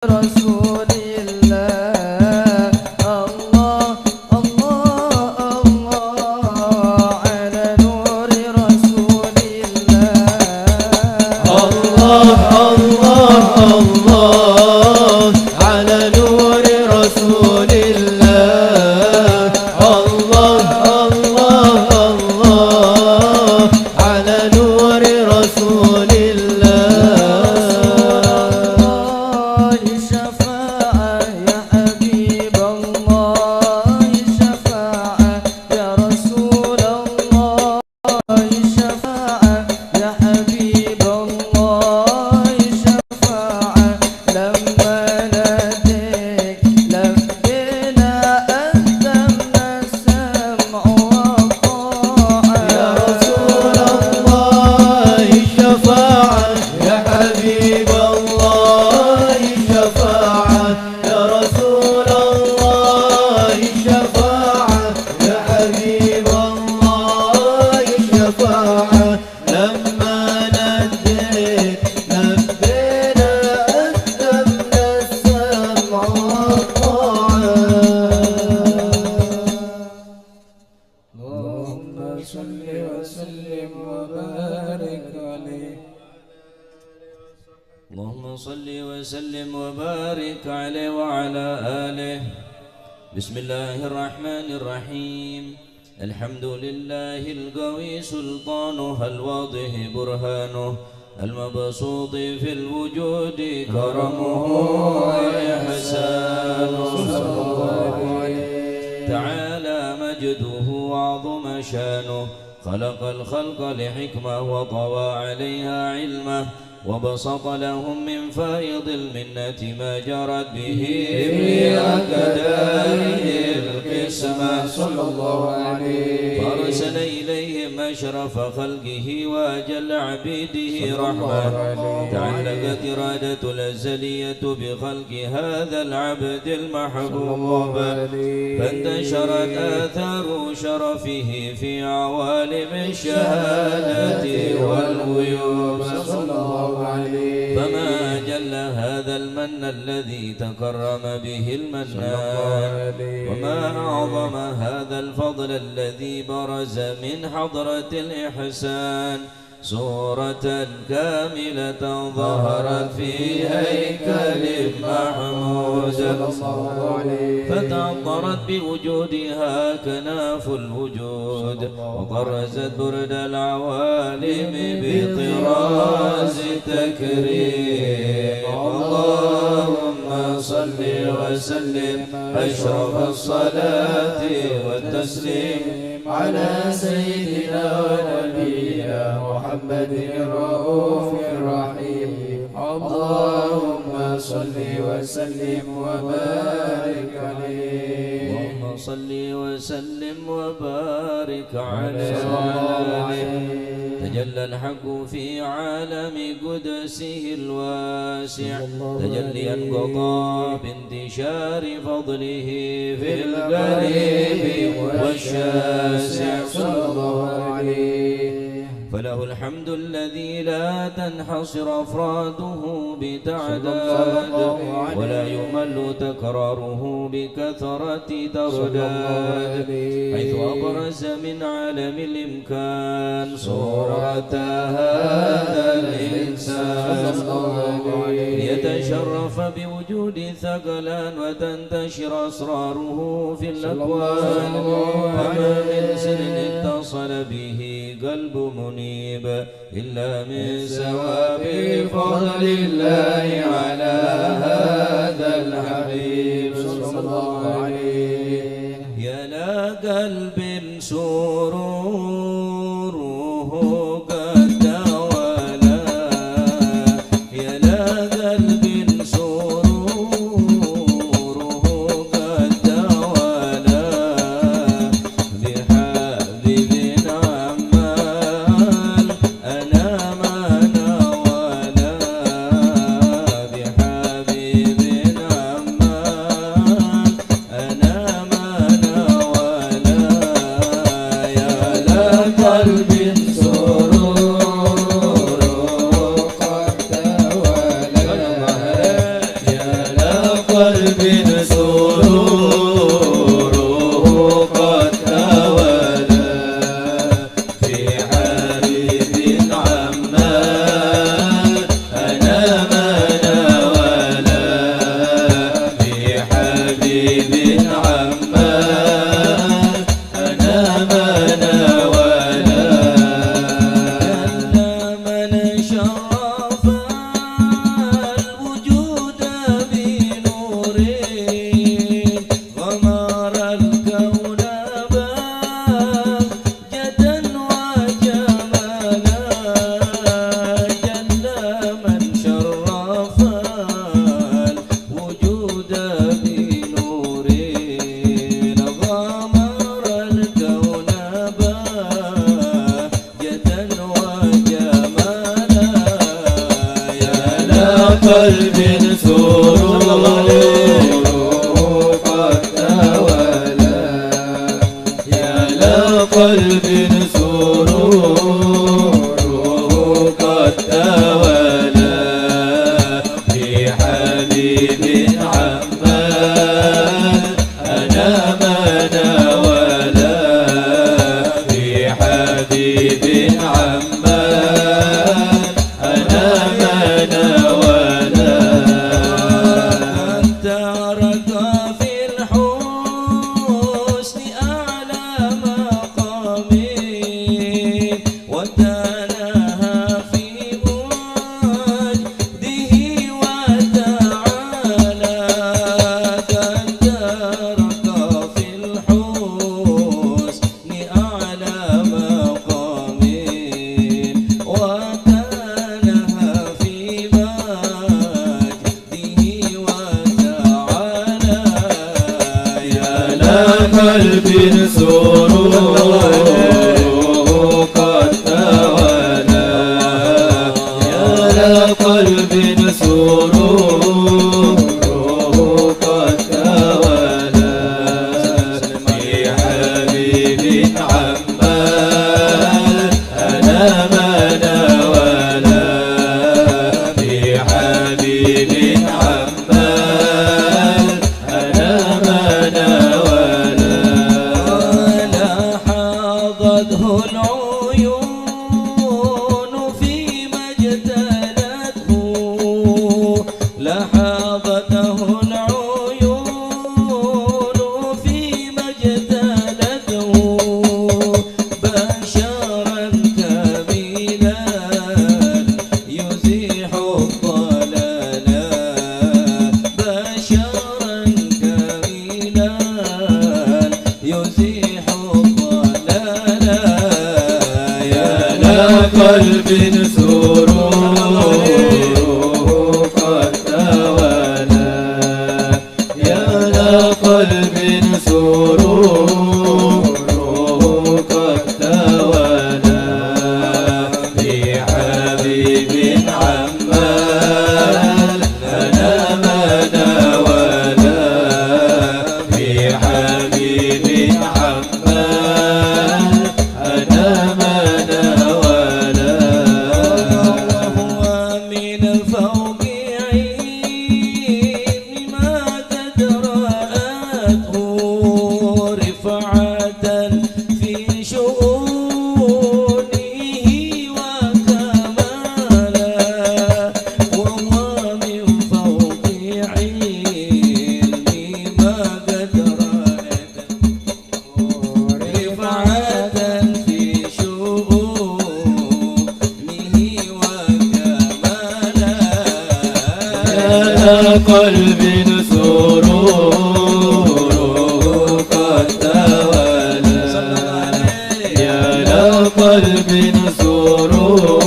رسول الله الله الله الله على نور رسول الله الله الله الله على نور رسول الله الله الله الله على نور رسول الله اللهم صل وسلم وبارك عليه وعلى آله. بسم الله الرحمن الرحيم. الحمد لله القوي سلطانه الواضح برهانه المبسوط في الوجود كرمه وإحسانه تعالى مجده وعظم شانه خلق الخلق لحكمة وطوى عليها علمه وبسط لهم من فائض المنة ما جرت به بأقداره القسمة صلى الله عليه فأرسل إليهم أشرف خلقه وأجل عبيده رحمة تعلقت إرادة الأزلية بخلق هذا العبد المحبوب فانتشرت آثار شرفه في عوالم الشهادة والغيوب صلى الله عليه فما أجل هذا المن الذي تكرم به المنان وما أعظم هذا الفضل الذي برز من حضرة الإحسان صورة كاملة ظهرت في هيكل محمود فتعطرت بوجودها كناف الوجود وطرزت برد العوالم بطراز تكريم اللهم صل وسلم أشرف الصلاة والتسليم على سيدنا ونبينا محمد الرؤوف الرحيم اللهم صل وسلم وبارك عليه اللهم صل وسلم وبارك عليه تجلى الحق في عالم قدسه الواسع تجليا قضى بانتشار فضله في القريب والشاسع صلى الله عليه فله الحمد الذي لا تنحصر أفراده بتعداد ولا يمل تكراره بكثرة ترداد حيث أبرز من عالم الإمكان صورة هذا الإنسان ليتشرف بوجود ثقلان وتنتشر أسراره في الأكوان وما من سر اتصل به قلب منيب إلا من ثواب فضل الله على هذا الحبيب صلى الله عليه يا لا قلب سروره قد ولا يا لا قلب سروره قد ولا بحبيب أنا ما نوالا بحبيب قلب سروره قد تولى في حبيب عما أنا ما ناولا في حبيب عما أنا ما ناولا كلا من شرف الوجود بنوره غمر الكون بهجة وجمالا جل من شرف الوجود بنوره غمر الكون بهجة وجمالا يا قلب سروره قد تولى يا لقلب سروره قد تولى في حبيب عمان أنا ما ناولا في حبيب عمان أنا ما ناولا ترك في الحسن أعلى مقامي وتناهى في مجده وتعالى ترك في الحسن أعلى مقامي وتناهى في مجده وتعالى يا قلب سروره قد تولى يا لقلب سروره قد تولى في حبيب عمان أنا ما ناولا في حبيب عمان أنا ما ناولا لاحظته العيون فيما اجتلته لاحظته العيون فيما اجتلته بشرا كاملا يزيح الضلالا بشرا كاملا يزيح الضلالا يا قلب سروره قد تولى يا قلب سروره قد تولى في حبيب عمان أنا ما ناولا في حبيب عمان أنا ما ناولا وهو من فوق علم ما قد رأته رفعة في شؤونه وكمالا وهو من فوق علم ما قد رأته رفعة في شؤونه وكمالا يا قلب سروره قد تولى يا قلب سروره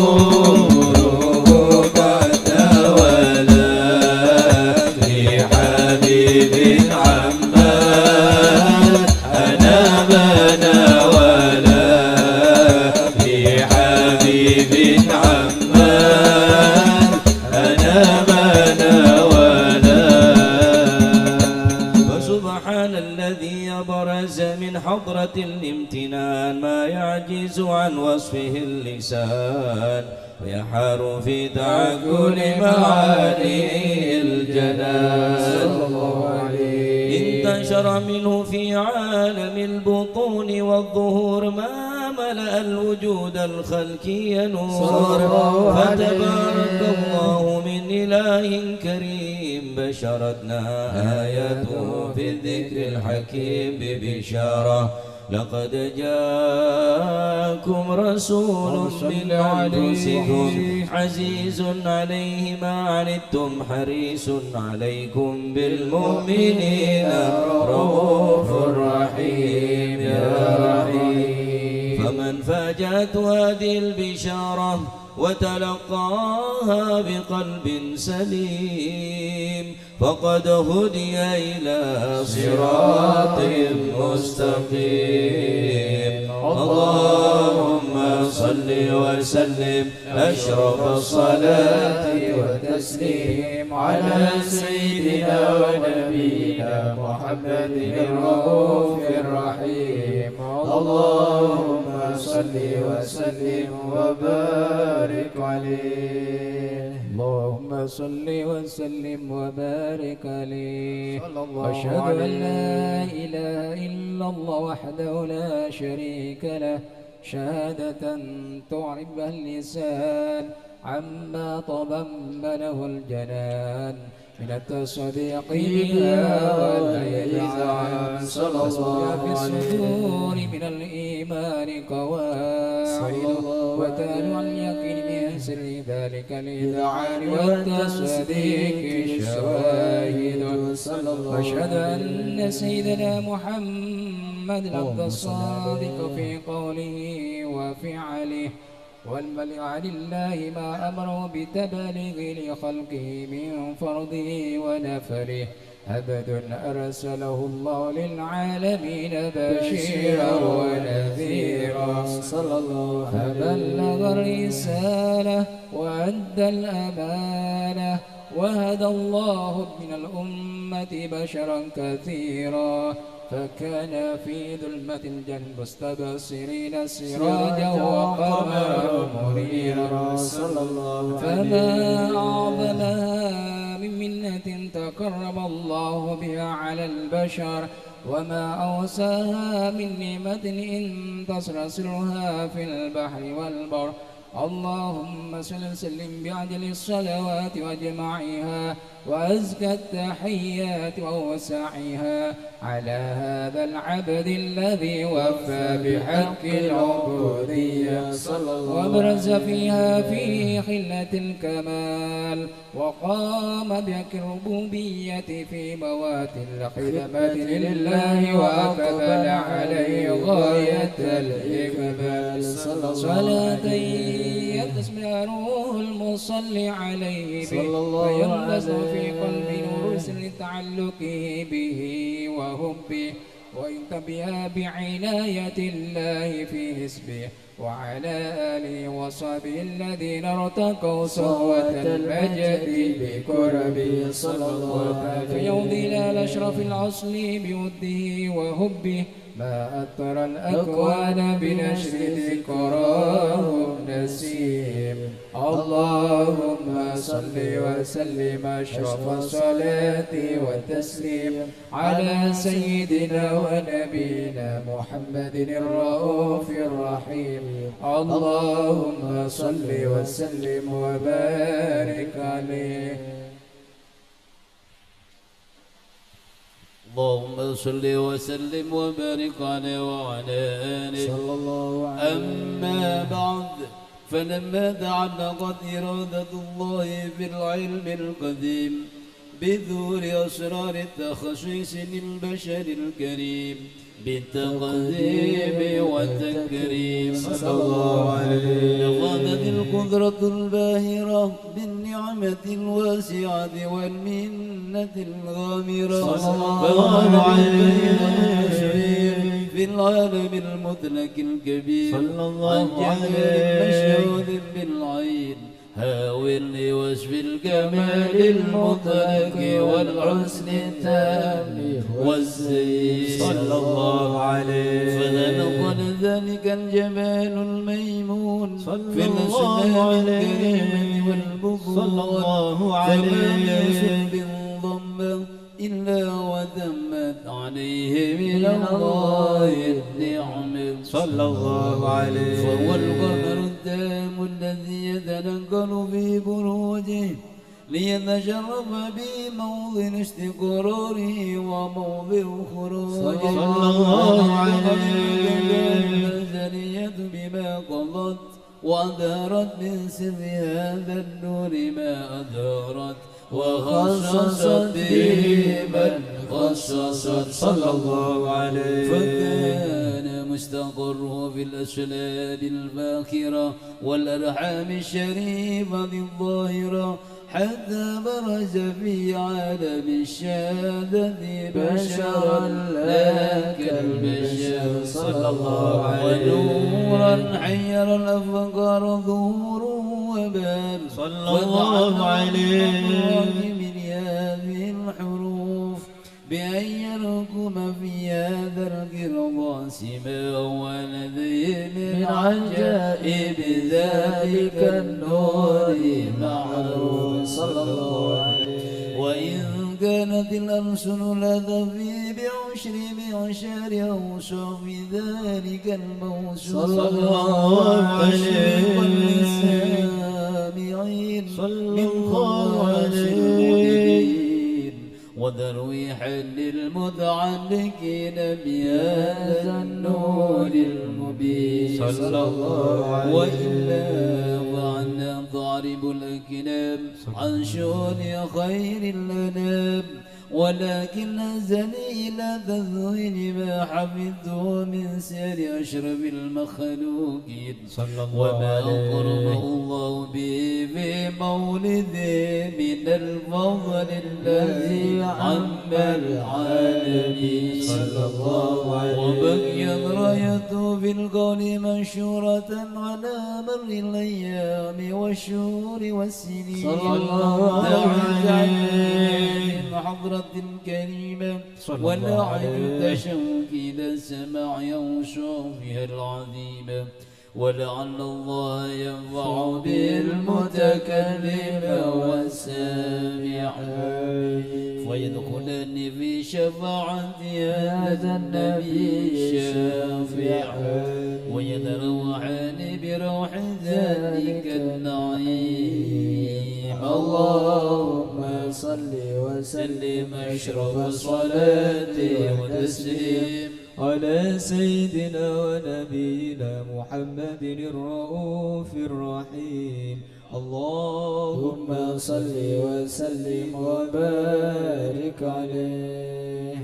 قد تولى في حبيب عمان أنا ما ناولا في حبيب عمان أنا ما ناولا فسبحان الذي برز من حضرة الامتنان ما يعجز عن وصفه اللسان ويحار في تعقل معاني الجنان. انتشر منه في عالم البطون والظهور ما ملأ الوجود الخلقي نور، فتبارك الله من إله كريم بشرتنا آياته في الذكر الحكيم ببشارة. لقد جاءكم رسول من أنفسكم عزيز عليه ما عنتم حريص عليكم بالمؤمنين رؤوف رحيم يا رحيم. فمن فاجأت هذه البشارة وتلقاها بقلب سليم فقد هدي إلى صراط مستقيم. اللهم صل وسلم أشرف الصلاة والتسليم على سيدنا ونبينا محمد الرؤوف الرحيم. اللهم صل وسلم وبارك عليه. اللهم صل وسلم وبارك عليه. أشهد أن لا إله إلا الله وحده لا شريك له شهادة تعرف بها اللسان عما تضمنه الجنان من التصديق بها والإذعان صلى الله في الصدور من الإيمان قواعد وتالو اليقين من سر ذلك الإذعان والتصديق شواهد. وأشهد أن سيدنا محمد العبد الصادق في قوله وفعله والملء عن الله ما أمره بتبليغ لخلقه من فرضه ونفله. أبد أرسله الله للعالمين بشيرا ونذيرا صلى الله فبلغ الرسالة وأدى الأمانة وهدى الله من الأمة بشرا كثيرا فكان في ظلمة الجهل مستبصرين سراجا وقمرا منيرا صلى الله فما أعظمها من منة تقرب الله بها على البشر وما أوساها من نعمة إن تصرصرها في البحر والبر. اللهم صل وسلم بعدل الصلوات وجمعها وأزكى التحيات وأوسعها على هذا العبد الذي وفى بحق العبودية صلى الله وبرز فيها في خلة الكمال وقام بحق الربوبية في موات الخدمة لله وأقبل عليه غاية الإقبال صلاة يتسمع روح المصلي عليه وينبث في قلب نور سر تعلقه به وحبه وينتبه بعناية الله في حسبه وعلى آله وصحبه الذين ارتقوا صهوة المجد بكربه صلى الله عليه وسلم فيمضي إلى أشرف الأصل بوده وحبه ما أطر الأكوان بنشر ذكراه نسيم. اللهم صل وسلم أشرف الصلاة والتسليم على سيدنا ونبينا محمد الرؤوف الرحيم. اللهم صل وسلم وبارك عليه. اللهم صل وسلم وبارك عليه وعلى آله صلى الله عليه أما بعد فلما تعلقت إرادة الله بالعلم القديم بذور أسرار التخصيص للبشر الكريم بالتقديم والتكريم صلى الله عليه لقدت القدرة الباهرة بالنعمة الواسعة والمنة الغامرة فغاب عليه في العالم المدرك الكبير عن جهل مشهود بالعين هاولني وصف الكمال المطلق والحسن التام والزين صلى الله عليه. فنقل ذلك الجمال الميمون في الله الكريم والبطون صلى الله عليه. فما يصب بالضم إلا وتمت عليه من الله النعم صلى الله عليه. فهو القمر التام الذي يتنقل في بروجه ليتشرف بموضع استقراره وموضع خروجه صلى الله عليه. الأزلية بما قضت وأظهرت من سر هذا النور ما أظهرت وخصصت به من خصصت صلى الله عليه. فكان مستقره في الأسلاب الفاخرة والأرحام الشريفة الظاهرة حتى برز في عالم الشهادة بشرا لا كالبشر صلى الله عليه. ونورا حير الأفكار ظهوره وبان صلى الله عليه. من هذه الحروف بأن يركم في هذا القرطاس ما هو لديه من عجائب ذلك النور معروف صلى الله عليه. وإن كانت الألسن لتفي بعشر معشار أوصاف ذلك الموصوف صلى الله عليه. والسامعين من خواص وترويحا للمتعلقين بهذا النور المبين صلى الله عليه. وإلا فعنا ضارب الأكلام عن شؤون خير الأنام ولكن الزليل تذوين ما حفظته من سير أشرف المخلوقين صلى الله وما عليه. أقربه الله به في مولده من الفضل الذي عم العالمين صلى الله عليه. وبقيت رايته في الكون منشورة على مر الأيام والشهور والسنين صلى الله عليه. حضرة كريمة ولعن عليه. تشوكي لسمع يوصافها العظيمة ولعل الله ينفع بالمتكلم والسامع ويدخلني في شفاعة هذا النبي الشافع ويتروحان بروح ذلك النعيم. اللهم صل وسلم أشرف الصلاة وتسليم على سيدنا ونبينا محمد الرؤوف الرحيم. اللهم صل وسلم وبارك عليه.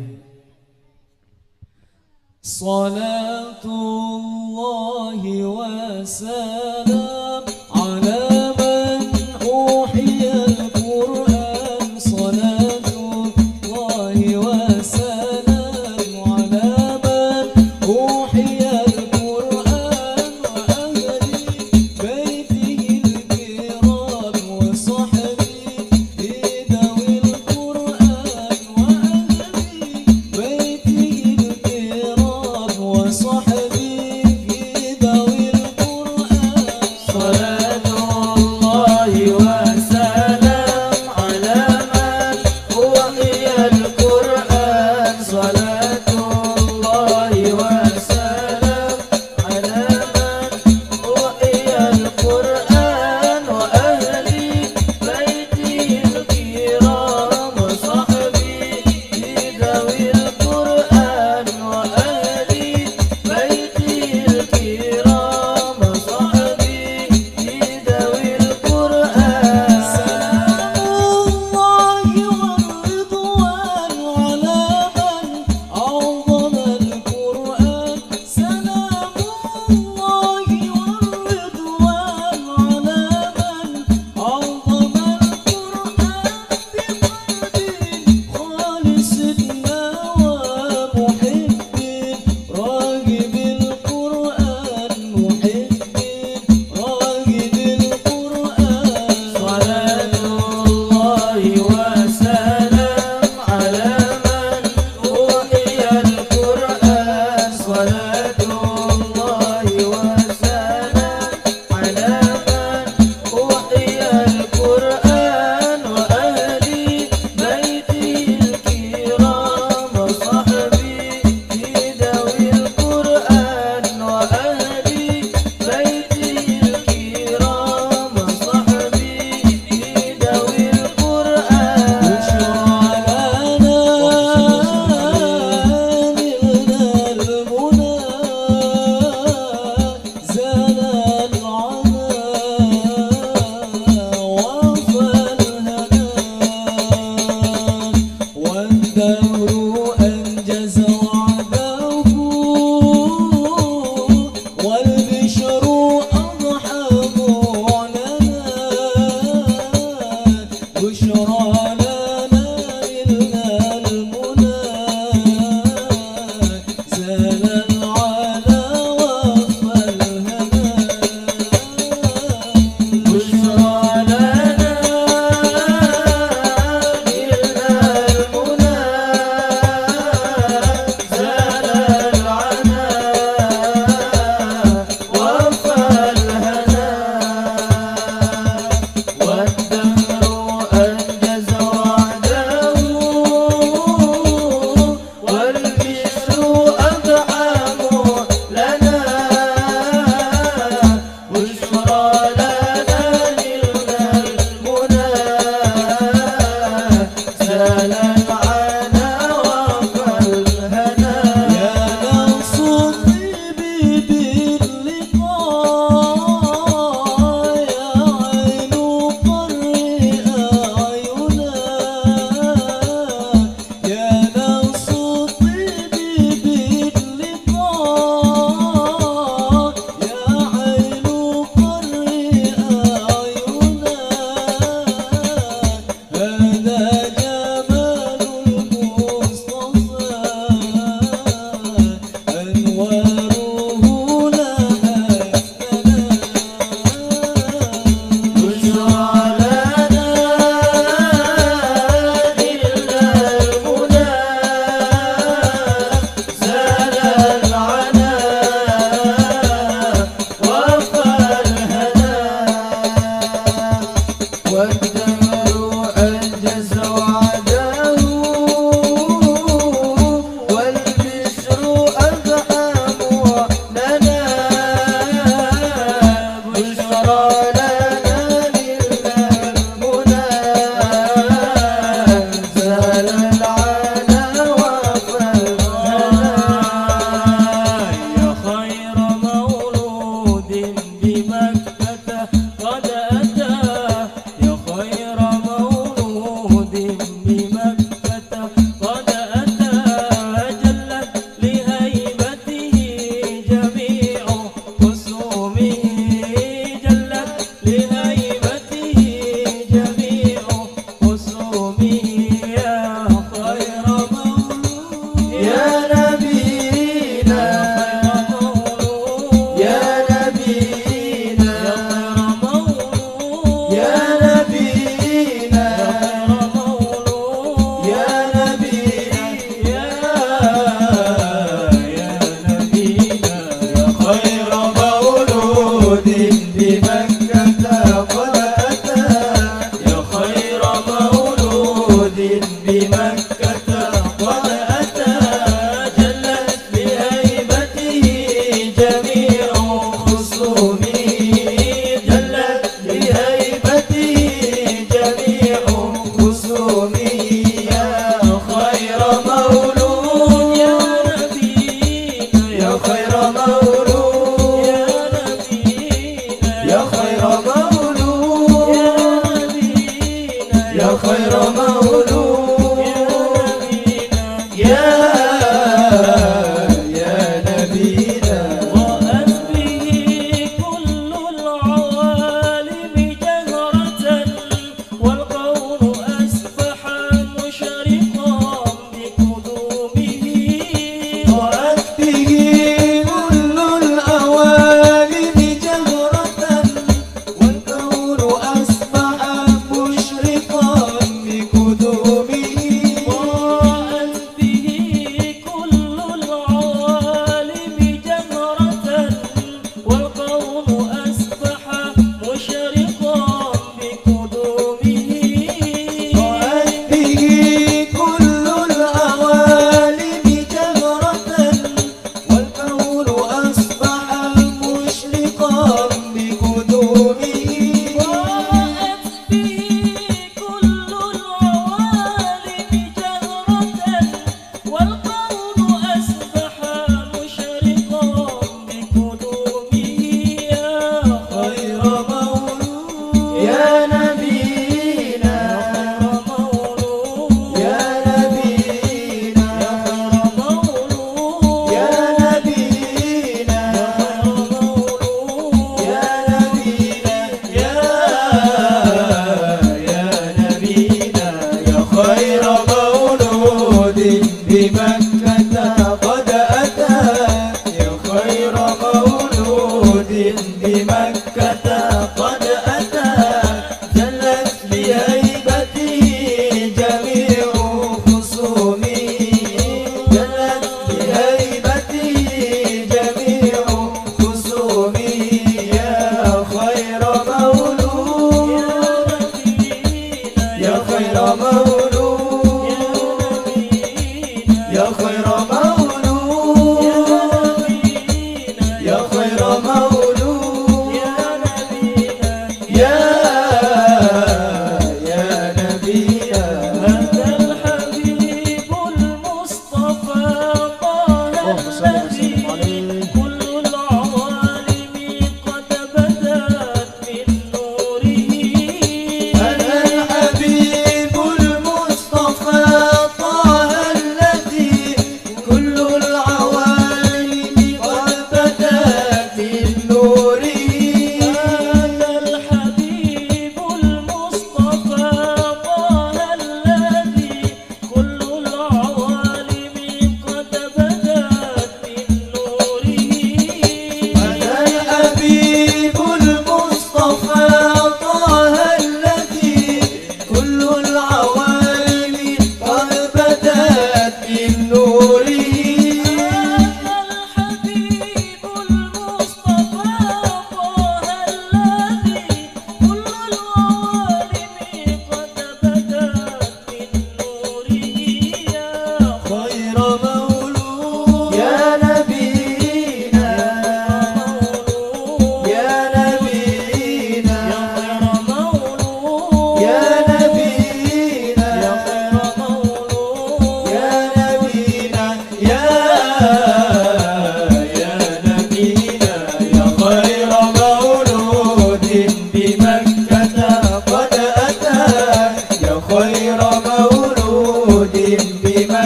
صلاة الله وسلام على من أوحي القرآن. صلاة الله وسلام على من أوحي القرآن وأهل بيته الكرام وصحبه ذوي القرآن وأهل بيته الكرام وصحبه ذوي القرآن.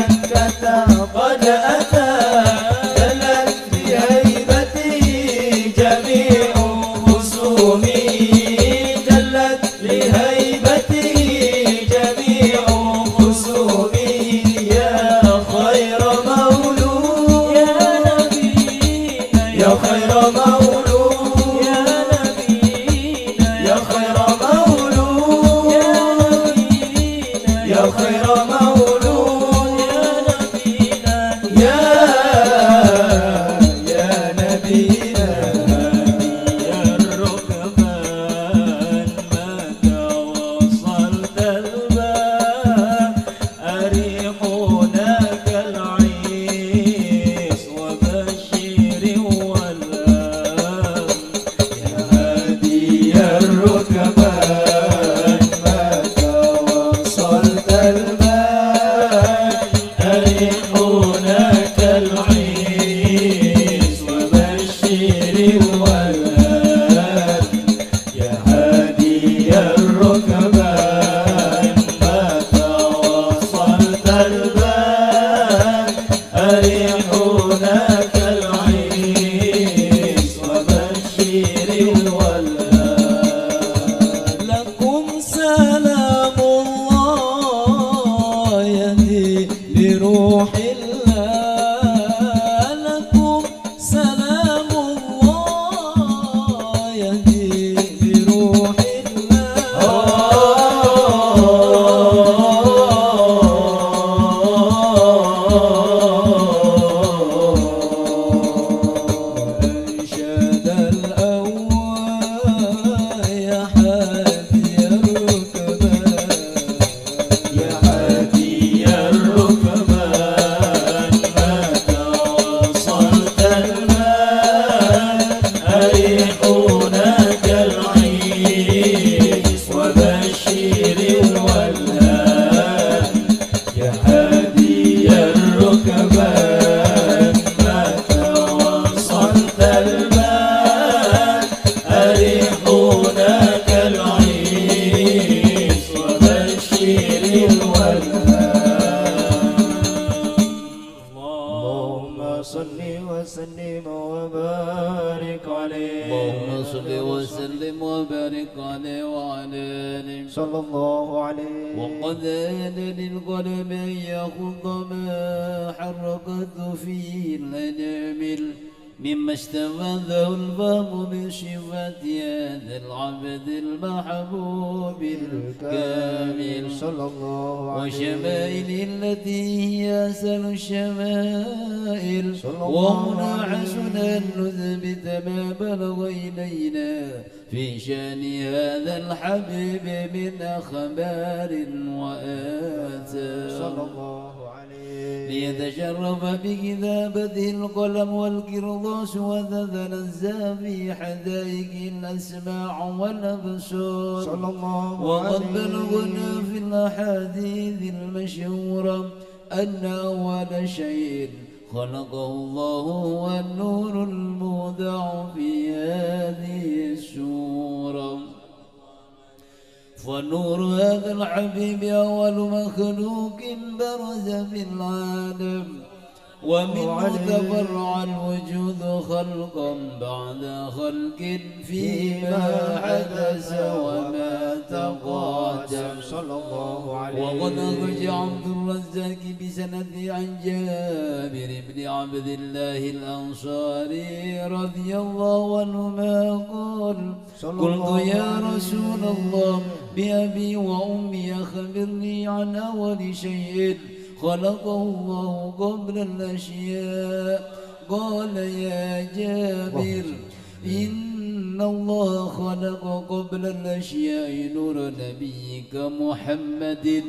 مكة قد أتى دلت بهيبته جميع خصومه دلت بهيبته جميع خصومه يا خير مولود يا نبينا يا خير مولود يا نبينا يا خير مولود يا نبينا يا خير مولود يا نبينا يا نبينا يا الركبان متى وصلت الباب أريحنا كالعيس وبشر والآم يا هادي الركبان متى وصلت الباب أريحنا كالعيس وبشر والآم يا هادي الركبان متى وصلت الباب أريحنا كالعيس وبشر والآم لكم سلام الله يهدي لروح الله لكم سلام الله يهدي لروح أنشد الأول يا حادي الركبان يا حادي الركبان متى وصلت المال أريحنا كالعيس وبشر والآن يا حادي الركبان متى وصلت المال أريحنا كالعيس وبشر والآن اللهم صل وسلم وبارك عليه اللهم صل وسلم وبارك عليه وعلى آله صلى الله عليه وقد آن للقلم أن يخض ما حركته فيه الأنامل مما استفاده الفهم من صفات هذا العبد المحبوب الكامل صلى الله عليه وشمائل التي هي أسهل الشمائل صلى الله وهنا عليه حسن أن نثبت ما بلغ إلينا في شأن هذا الحبيب من أخبار وآثار صلى الله عليه ليتشرف بكتابته القلم والقرطاس وتتنزه في حدائق الأسماع والأبصار صلى الله وقد عليه بلغنا في الأحاديث المشهورة أن أول شيء خلقه الله هو النور المودع في هذه السورة فنور هذا الحبيب أول مخلوق برز في العالم ومنه تفرع الوجود خلقا بعد خلق فيما حدث وما تقدم صلى الله عليه وقد أخرج عبد الرزاق بسند عن جابر بن عبد الله الأنصاري رضي الله عنهما قال قلت يا رسول الله بأبي وأمي أخبرني عن أول شيء خلقه الله قبل الأشياء قال يا جابر إن الله خلق قبل الأشياء نور نبيك محمد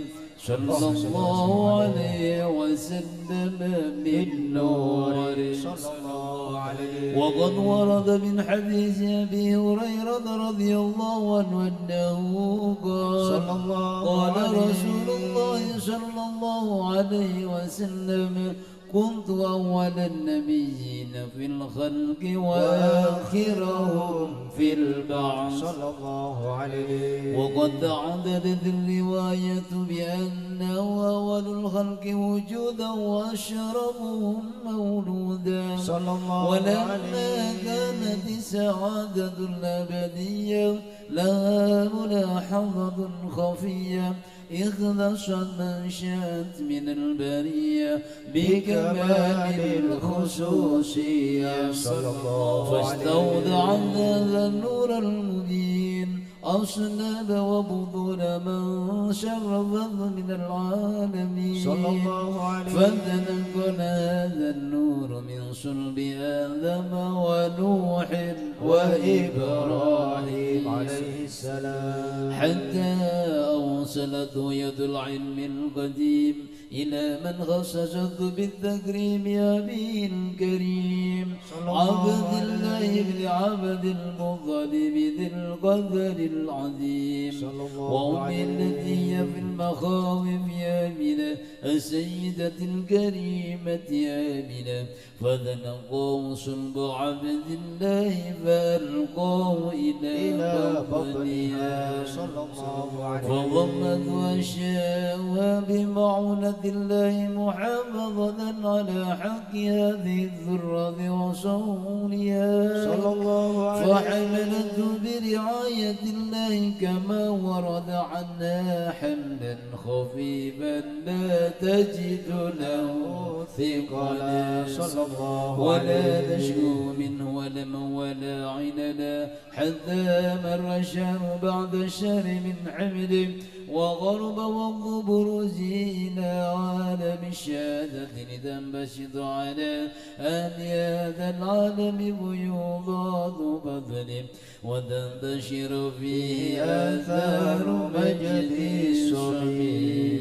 صلى الله عليه وسلم من نور صلى الله عليه وقد ورد من حديث أبي هريرة رضي الله عنه أنه قال رسول الله صلى الله عليه وسلم كنت أول النبيين في الخلق وآخرهم في البعث صلى الله عليه. وقد عددت الرواية بأنه أول الخلق وجودا وأشرفهم مولودا صلى الله ولما عليه. كانت السعادة الأبدية لها ملاحظة خفية اختصت من شاءت من البرية بكمال الخصوصية صلى الله عليه. فاستودع هذا النور المبين أصناب وبطون من شرفت من العالمين صلى الله عليه. فتنقل هذا النور من صلب آدم ونوح وإبراهيم عليه السلام حتى أوصلته يد العلم القديم إلى من خصصته بالتكريم أبي الكريم عبد الله بن عبد المطلب ذي القدر العظيم وأمي التي هي في المخاوف آمنة السيدة الكريمة آمنة فذنقوا صلب عبد الله فألقوا إلى بطنها صلى الله عليه. فضمت وشاءها بمعونة الله محافظة على حق هذه الذرة وصونها صلى الله عليه. فحملته برعاية الله كما ورد عنها حملا خفيفا لا تجد له ثقلا صلى الله ولا عليه. تشكو منه ولما ولا عننا حتى مر الشهر بعد الشهر من حمله وغرب وقت بروزه إلى عالم الشهادة لتنبسط على أهل هذا العالم بيوضات فضله وتنتشر فيه آثار مجد الصميم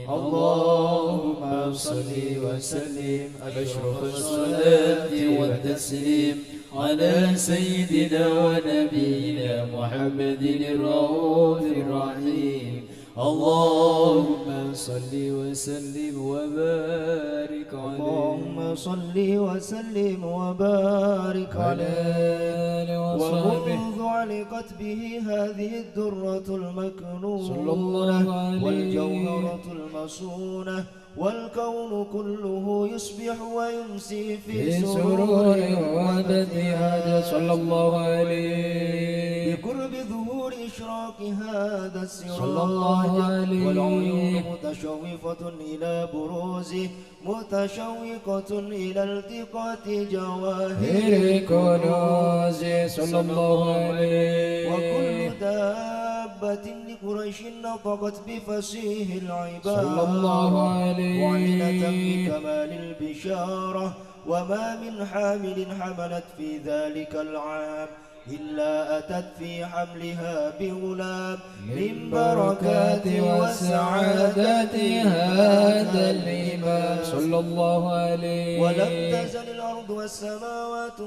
اللهم صل وسلم أشرف الصلاة والتسليم على سيدنا ونبينا محمد الرؤوف الرحيم اللهم صل وسلم وبارك عليه. اللهم صل وسلم وبارك عليه آله وصحبه ومنذ علقت به هذه الدرة المكنونة صلى الله عليه والجوهرة المصونة والكون كله يصبح ويمسي في سرور وعدد صلى الله عليه بقرب ظهور إشراق هذا صلى الله السراج عليه والعيون متشوفة إلى بروزه متشوقة إلى التقاط جواهر كنوز صلى الله عليه وكل دابة لقريش نطقت بفصيح العباد صلى الله عليه معلنة بكمال البشارة وما من حامل حملت في ذلك العام إلا أتت في حملها بغلام من بركات وسعادة هذا الإمام صلى الله عليه ولم تزل الأرض والسماوات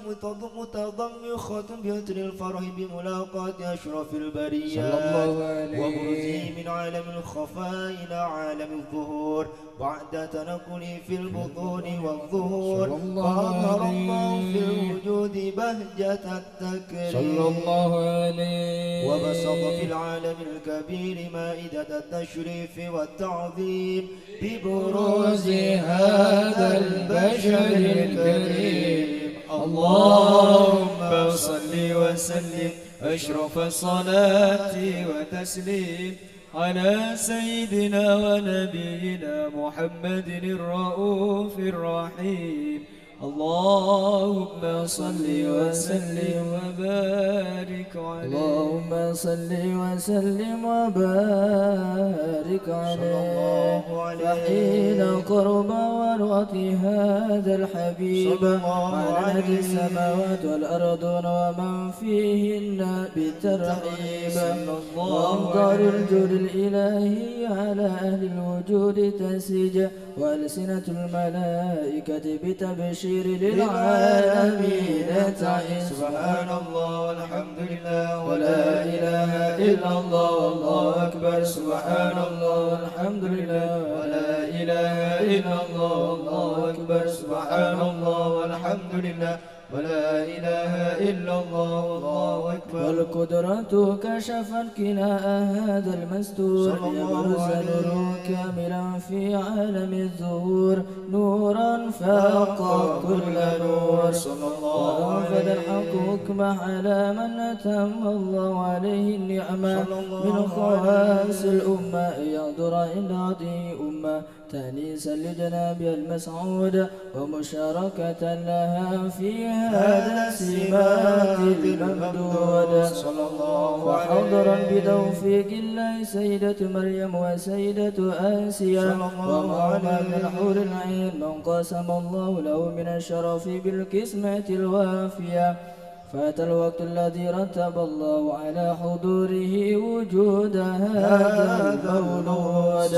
متضمخة بيتر الفرح بملاقاة أشرف البريات صلى الله عليه وبرزه من عالم الخفاء إلى عالم الظهور بعد تنقله في البطون والظهور فأظهر الله في الوجود بهجة التكريم صلى الله عليه وبسط في العالم الكبير مائدة التشريف والتعظيم ببروز هذا البشر الكريم اللهم صل وسلم أشرف الصلاة وتسليم على سيدنا ونبينا محمد الرؤوف الرحيم اللهم صل وسلم وبارك عليه. اللهم صل وسلم وبارك عليه فحين قرب ورؤة هذا الحبيب وعنت السماوات والأرض ومن فيهن بالترحيب وأمطار الجود الإلهي على أهل الوجود تسيج وألسنة الملائكة بتبشير البشير للعالمين تعز. سبحان الله والحمد لله ولا إله إلا الله والله أكبر. سبحان الله والحمد لله ولا إله إلا الله والله أكبر. سبحان الله والحمد لله ولا إله إلا الله والله أكبر. والقدرة كشفت كناء هذا المستور يبرز نور كاملا في عالم الظهور نورا فاق كل نور. صلى الله وأنفذ عليه الحق حكمه على من أتم الله عليه النعمة من خواص الأمة يقدر عند هذه أمة تأنيسا لجناب المسعود ومشاركة لها في هذا السمات الممدود. صلى الله وحضرا بتوفيق الله سيدة مريم وسيدة آسيا ومعنا من حور العين من قسم الله له من الشرف بالقسمة الوافية. فات الوقت الذي رتب الله على حضوره وجود هذا المولود.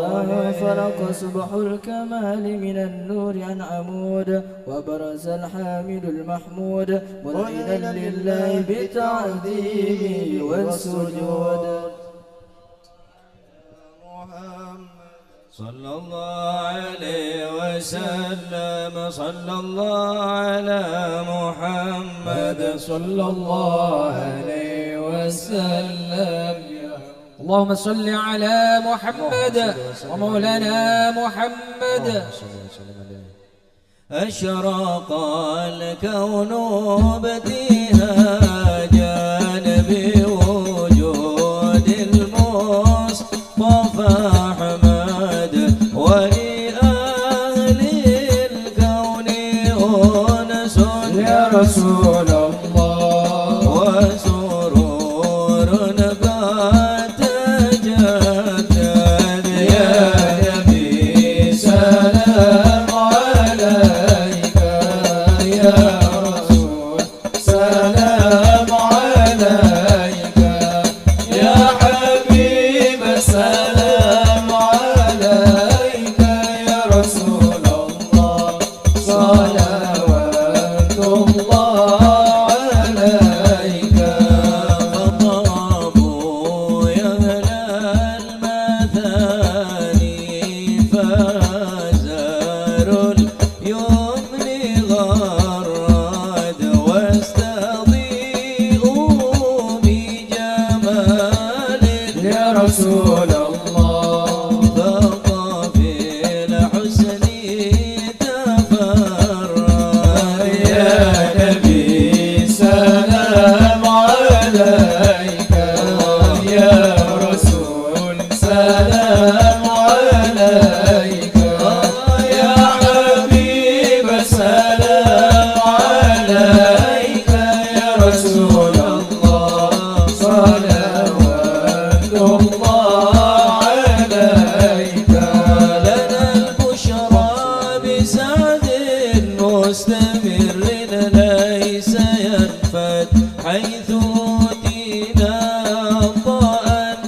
فانفلق صبح الكمال من النور عن عمود وبرز الحامد المحمود مذعنا لله بالتعظيم والسجود. صلى الله عليه وسلم. صلى الله على محمد. صلى الله عليه وسلم. اللهم صل على محمد ومولانا محمد. أشرق الكون ابتهاجا بوجود المصطفى أحمد ولأهل الكون أنس يا رسول الله وسرور قد تجدد يا نبي سلام عليك يا رسول سلام عليك يا حبيب سلام عليك يا رسول الله صلوات الله عليك. فطابوا يا أهل المثاني فازاروا اليمن غرد واستضيئوا بجمال يا رسول الله بقى في الحسن تفرد. يا نبي سلام عليك يا رسول سلام عليك يا حبيب سلام عليك يا رسول الله صلوات الله عليك. لنا البشرى بسعد مستمر ليس ينفد حيث أوتينا عطاء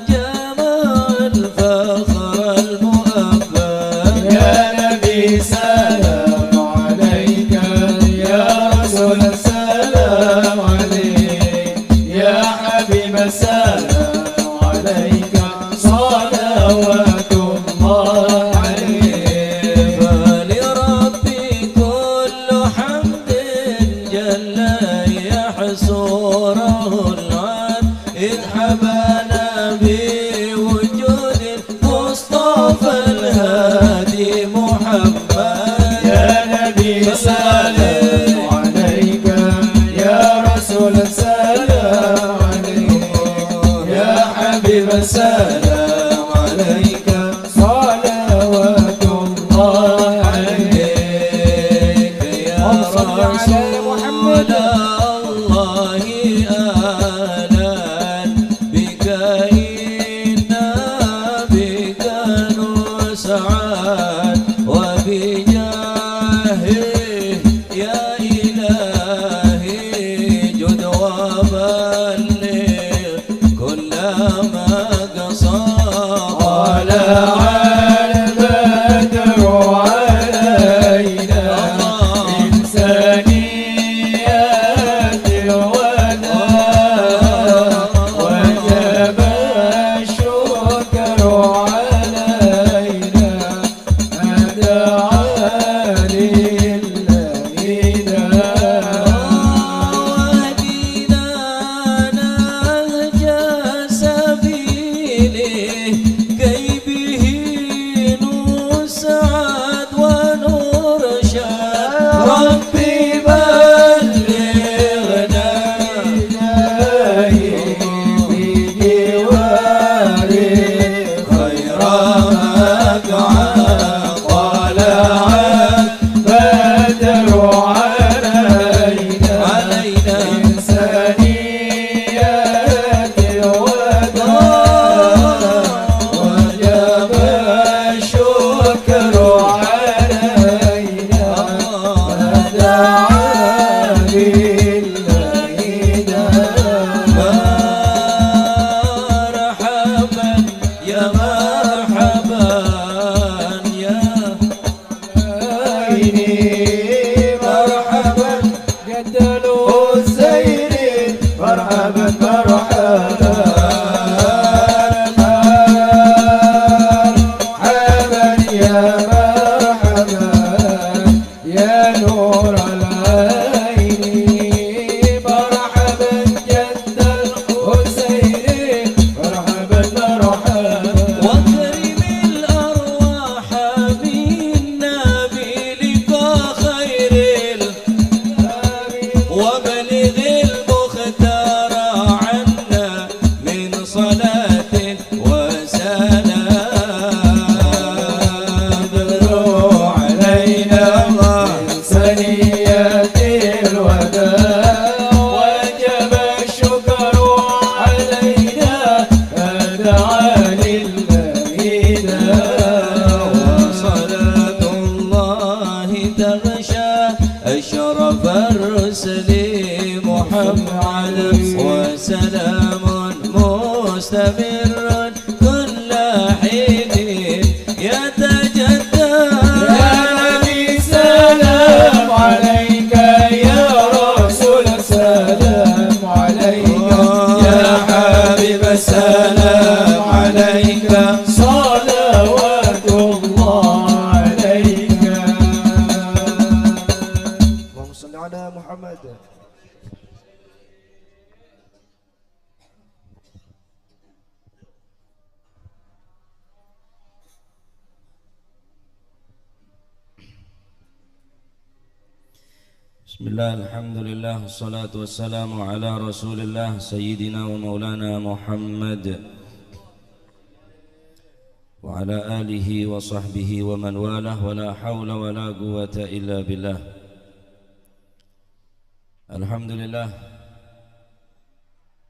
جمع الفخر المؤبد. يا نبي سلام عليك يا رسول سلام عليك يا حبيب سلام عليك صلوات الله عليك. فلربي كل حمد جل يحصره العاد إذ حبانا بوجود المصطفى الهادي محمد. يا نبي سلام عليك يا رسول سلام عليك يا حبيب سلام عليك صلوات الله عليك. يا رسول الله آلا بك إنا بك نسعد وبجاهه يا إلهي جد وبلغ كل ما قصد. طلع البدر علينا تسليم محمد وسلام مستمر كل حين يتجدد يا نبي سلام عليك يا رسول سلام عليك يا حبيب السلام عليك صلوات الله عليك. اللهم صل على محمد. Bismillah, alhamdulillah, wassalatu wassalamu ala rasulillah Sayyidina wa maulana Muhammad wa ala alihi wa sahbihi wa man walah wa la hawla wa la quwata illa billah. Alhamdulillah,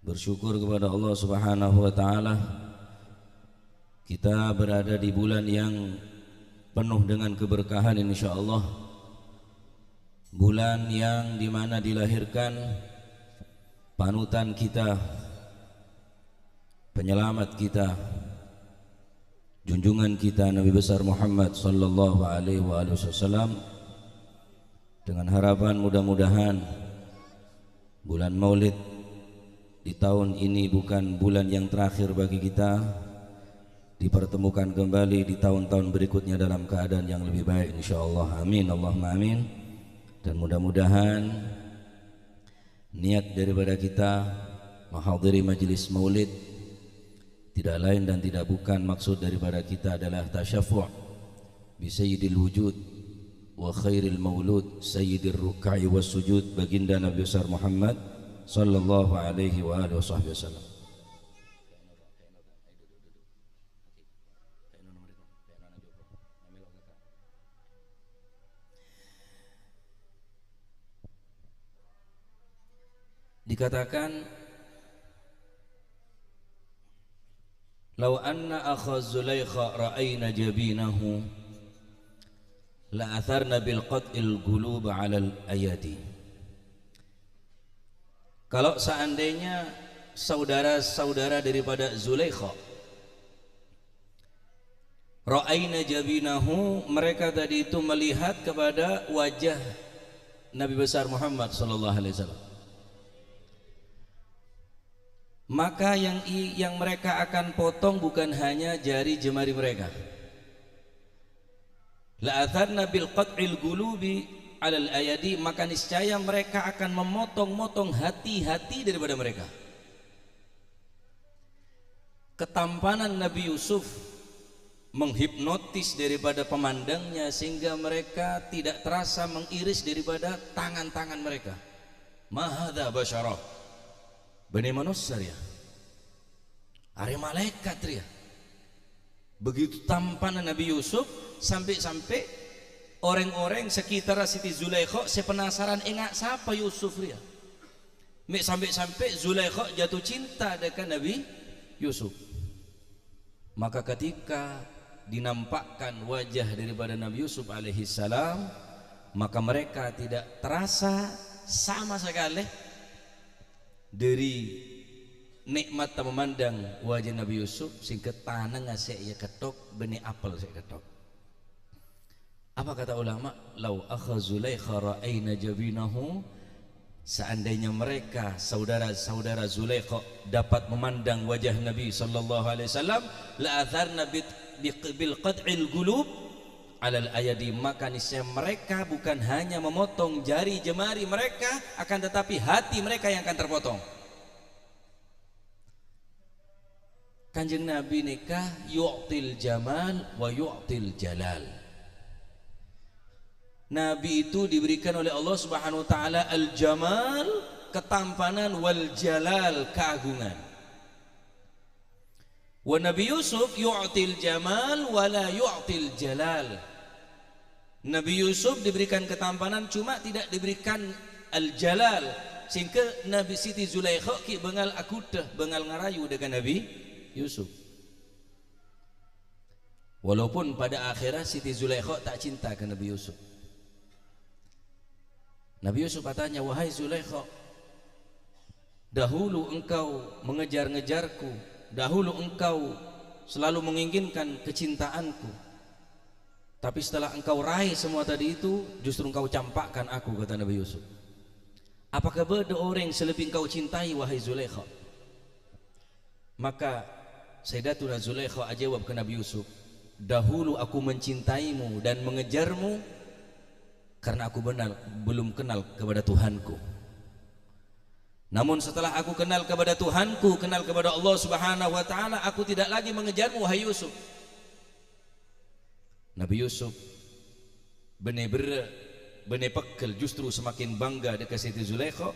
bersyukur kepada Allah subhanahu wa ta'ala, kita berada di bulan yang penuh dengan keberkahan insyaallah. Bulan yang dimana dilahirkan panutan kita, penyelamat kita, junjungan kita Nabi besar Muhammad sallallahu alaihi wasallam, dengan harapan mudah-mudahan bulan Maulid di tahun ini bukan bulan yang terakhir bagi kita, dipertemukan kembali di tahun-tahun berikutnya dalam keadaan yang lebih baik insyaallah. Amin Allahumma amin. Dan mudah-mudahan niat daripada kita menghadiri majelis maulid tidak lain dan tidak bukan maksud daripada kita adalah tasyaffu' bi sayyidil wujud wa khairil maulud sayyidir ruk'i was sujud, baginda Nabi besar Muhammad sallallahu alaihi wa alihi wasallam. Dikatakan law anna akha Zulaikha ra'ayna jabinahu la atharna bil qat'il qulub 'ala al ayati. Kalau seandainya saudara-saudara daripada Zulaikha ra'ayna jabinahu, mereka tadi itu melihat kepada wajah Nabi besar Muhammad sallallahu alaihi wasallam, maka yang mereka akan potong bukan hanya jari jemari mereka. La atharna bil qat'il qulubi 'alal ayadi, maka niscaya mereka akan memotong-motong hati-hati daripada mereka. Ketampanan Nabi Yusuf menghipnotis daripada pemandangnya sehingga mereka tidak terasa mengiris daripada tangan-tangan mereka. Mahadha basyarah, Bani manusia ya, are malaikat ya. Begitu tampanan Nabi Yusuf sampai-sampai orang-orang sekitar Siti Zulaikha sepenasaran enggak siapa Yusuf ya. Sampai-sampai Zulaikha jatuh cinta dengan Nabi Yusuf. Maka ketika dinampakkan wajah daripada Nabi Yusuf alaihi salam, maka mereka tidak terasa sama sekali dari nikmat memandang wajah Nabi Yusuf sehingga tanah ngasih ya ketok benih apel saya ketok. Apa kata ulama? Lau akha Zulaikha ra'ayna jabinahu, seandainya mereka saudara-saudara Zulaikha dapat memandang wajah Nabi sallallahu alaihi wasallam, la atharna bil qat'il qulub 'alal ayadi, maka niscaya mereka bukan hanya memotong jari jemari mereka, akan tetapi hati mereka yang akan terpotong. Kanjeng Nabi nikah yu'til jamal wa yu'til jalal. Nabi itu diberikan oleh Allah Subhanahu wa taala al-jamal, ketampanan, wal jalal, keagungan. Wa Nabi Yusuf yu'til jamal wa la yu'til jalal. Nabi Yusuf diberikan ketampanan cuma tidak diberikan al-jalal, sehingga Nabi Siti Zulaikha ki bengal akudah bengal ngarayu dengan Nabi Yusuf. Walaupun pada akhirnya Siti Zulaikha tak cinta ke Nabi Yusuf. Nabi Yusuf bertanya, wahai Zulaikha, dahulu engkau mengejar-ngejarku, dahulu engkau selalu menginginkan kecintaanku, tapi setelah engkau raih semua tadi itu, justru engkau campakkan aku, kata Nabi Yusuf. Apakah ada orang selebih engkau cintai, wahai Zulaikha? Maka Sayyidatuna Zulaikha jawab ke Nabi Yusuf, dahulu aku mencintaimu dan mengejarmu karena aku belum kenal kepada Tuhanku. Namun setelah aku kenal kepada Tuhanku, kenal kepada Allah Subhanahu wa ta'ala, aku tidak lagi mengejarmu, wahai Yusuf. Nabi Yusuf benih pekel justru semakin bangga dekat Siti Zulaikha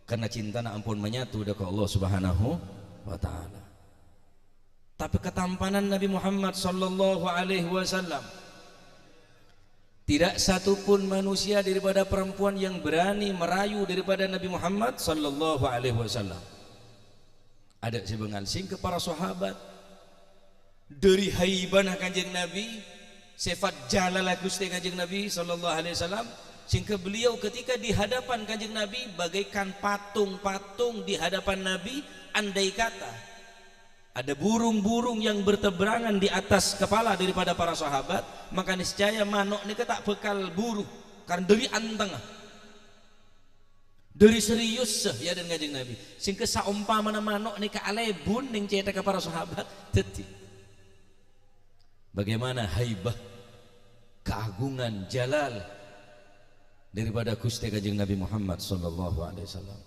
karena cintana ampun menyatu dekat Allah Subhanahu wa ta'ala. Tapi ketampanan Nabi Muhammad sallallahu alaihi wasallam, tidak satupun manusia daripada perempuan yang berani merayu daripada Nabi Muhammad sallallahu alaihi wasallam. Ada sebengal sing ke para sahabat dari haibana kanjeng Nabi, sifat jalalah Gusti kanjeng Nabi sallallahu alaihi wasallam, sehingga beliau ketika di hadapan kanjeng Nabi bagaikan patung-patung di hadapan Nabi. Andai kata ada burung-burung yang berteberangan di atas kepala daripada para sahabat, maka niscaya manuk ini tak bekal buruh karena dari anteng, dari serius ya dan kanjeng Nabi, sehingga saumpama manuk ini kealebun ning cetak ke para sahabat. Jadi bagaimana haibah, keagungan, jalal daripada Gusti kanjeng Nabi Muhammad sallallahu alaihi wasallam.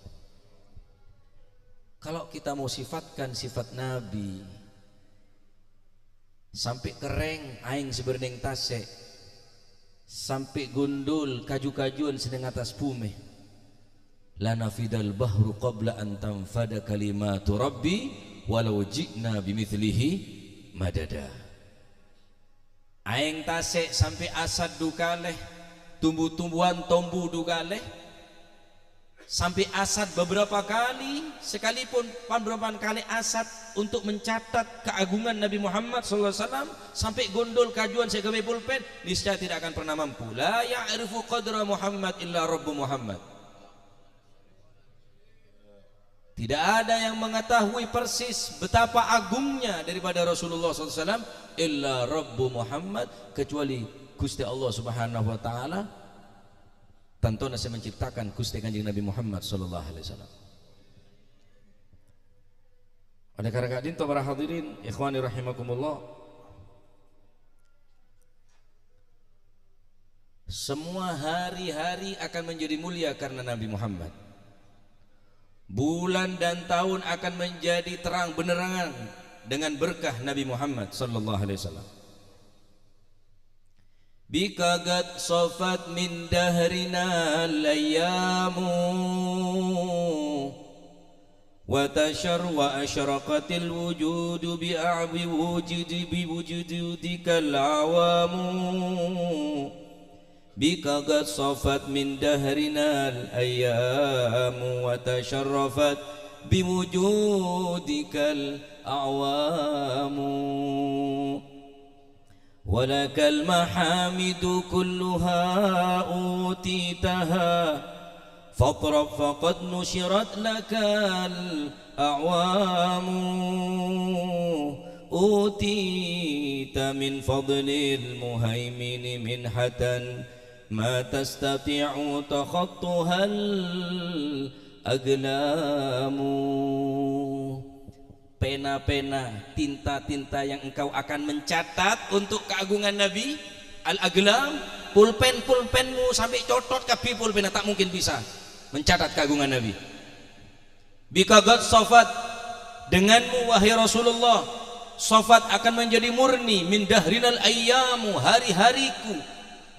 Kalau kita mau sifatkan sifat Nabi sampai kering aing seberning tase, sampai gundul kaju-kajuan sedang atas bumi, la nafidal bahru qabla an tanfada kalimatu rabbi walau ji'na bimithlihi madada. Aing tase sampai asad dukaleh, tumbuh-tumbuhan tombu dukaleh, sampai asad beberapa kali, sekalipun beberapa kali asad untuk mencatat keagungan Nabi Muhammad SAW, sampai gondol kajuan segawe pulpen, niscaya tidak akan pernah mampu. La ya'rifu qadra Muhammad illa Rabbu Muhammad. Tidak ada yang mengetahui persis betapa agungnya daripada Rasulullah SAW illa Rabbu Muhammad, kecuali Gusti Allah Subhanahu wa ta'ala. Tentunya saya menciptakan Gusti kanjeng Nabi Muhammad sallallahu alaihi wasallam. Oleh karena itu para hadirin ikhwani rahimakumullah, semua hari-hari akan menjadi mulia karena Nabi Muhammad. Bulan dan tahun akan menjadi terang benerangan dengan berkah Nabi Muhammad sallallahu alaihi wasallam. Bika qad safat min dahrina al-ayyamu wa tashar wa ashraqatil wujudu bi'abi wujudika al-awamu. Bika qad safat min dahrina al-ayyamu wa tasharrafat biwujudika al-awamu. ولك المحامد كلها أوتيتها فاطرب فقد نشرت لك الأعوام. أوتيت من فضل المهيمن منحة ما تستطيع تخطها الأقلام. Pena-pena, tinta-tinta yang engkau akan mencatat untuk keagungan Nabi, al-aglam, pulpen-pulpenmu sampai cotot kabeh pulpen, tak mungkin bisa mencatat keagungan Nabi. Bika qad safat, denganmu wahai Rasulullah, safat akan menjadi murni min dahrinal ayyamu, hari-hariku,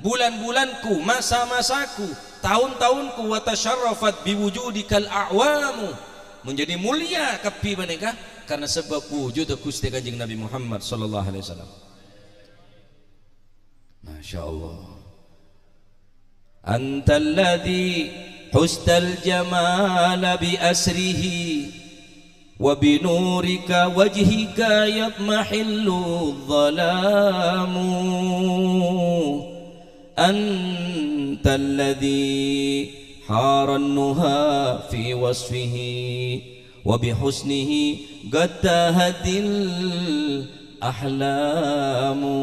bulan-bulanku, masa-masaku, tahun-tahunku, wa tasharrafat biwujudikal a'wamu, menjadi mulia kabeh menika karena sebab wujud Gusti kanjeng Nabi Muhammad sallallahu alaihi wasallam. Masya Allah. Antal ladzi hustal jamal bi asrihi wa bi nurika wajhika yatmahillu dhalamu. Anta alladhi harannuha fi wasfihi wa bihusnihi gattahadil ahlamu.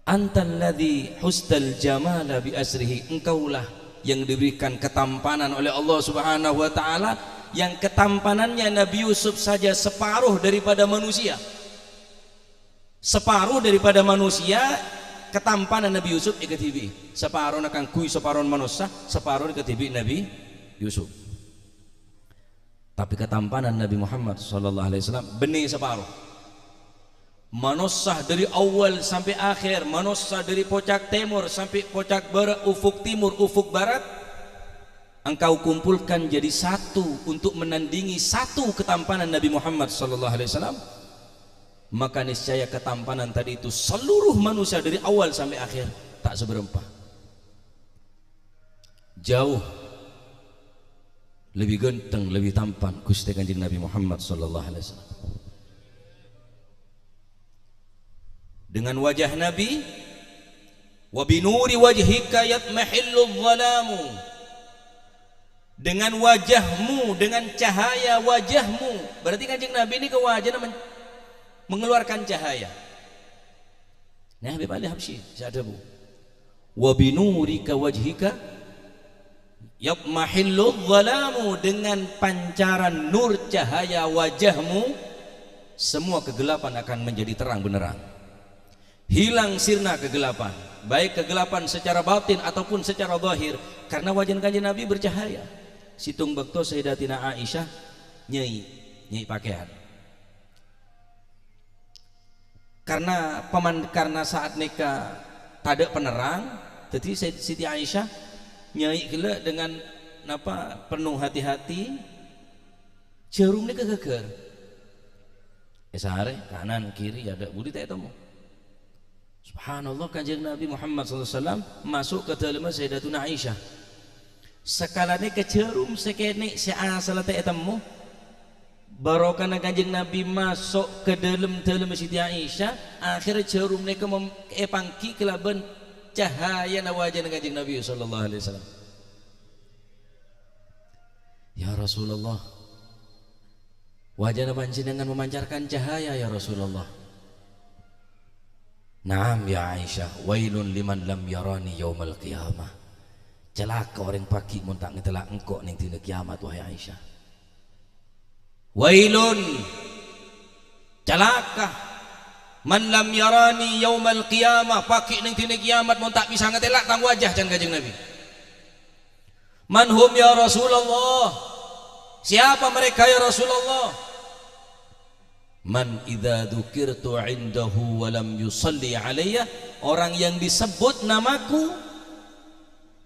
Antalladzi hustal jamala bi asrihi, engkaulah yang diberikan ketampanan oleh Allah Subhanahu wa taala, yang ketampanannya Nabi Yusuf saja separuh daripada manusia. Separuh daripada manusia ketampanan Nabi Yusuf iketibi. Separuh nakang kui separuh manusia, separuh iketibi Nabi Yusuf. Tapi ketampanan Nabi Muhammad sallallahu alaihi wasallam benih separuh. Manusia dari awal sampai akhir, manusia dari pojok timur sampai pojok barat, ufuk timur, ufuk barat, engkau kumpulkan jadi satu untuk menandingi satu ketampanan Nabi Muhammad sallallahu alaihi wasallam. Maka niscaya ketampanan tadi itu seluruh manusia dari awal sampai akhir tak seberempah. Jauh lebih ganteng, lebih tampan Gusti Kanjeng Nabi Muhammad sallallahu alaihi wasallam. Dengan wajah Nabi, wa binuri wajhika yatmahillu dhalamu, dengan wajahmu, dengan cahaya wajahmu. Berarti Kanjeng Nabi ini ke wajahnya mengeluarkan cahaya. Nah, Habib Ali Habsyi sadabu. Wa binurika wajhika yatmahillu dhalamu, dengan pancaran nur cahaya wajahmu semua kegelapan akan menjadi terang benderang. Hilang sirna kegelapan, baik kegelapan secara batin ataupun secara zahir, karena wajah Kanjeng Nabi bercahaya. Situng bekto Sayyidatina Aisyah nyai pakaian. Karena saat nikah tada penerang, jadi Siti Aisyah nyai gila dengan napa penuh hati-hati, jarum ni kegeger. Sehari kanan kiri ada budi tak temu. Subhanallah, Kanjeng Nabi Muhammad SAW masuk ke dalam Sayyidatuna Aisyah. Sekalanya kecerum sekene seasal tak temu. Barokah Kanjeng Nabi masuk ke dalam Siti Aisyah, akhirnya cerum mereka mempangki kelaban cahaya wajah Kanjeng Nabi sallallahu alaihi wasallam. Ya Rasulullah, wajah panjenengan memancarkan cahaya ya Rasulullah. Naam ya Aisyah, wailun liman lam yarani yaumal qiyamah. Celaka orang pagi mun tak ngetelak engkau ning dina kiamat wahai Aisyah. Wailun, celaka man lam yarani yaumal qiyamah, pagi ning dina kiamat mun tak bisa ngetelak tang wajah can Kanjeng Nabi. Man hum ya Rasulullah? Siapa mereka ya Rasulullah? Man idza dzukirtu indahu wa lam yusalli alayya, orang yang disebut namaku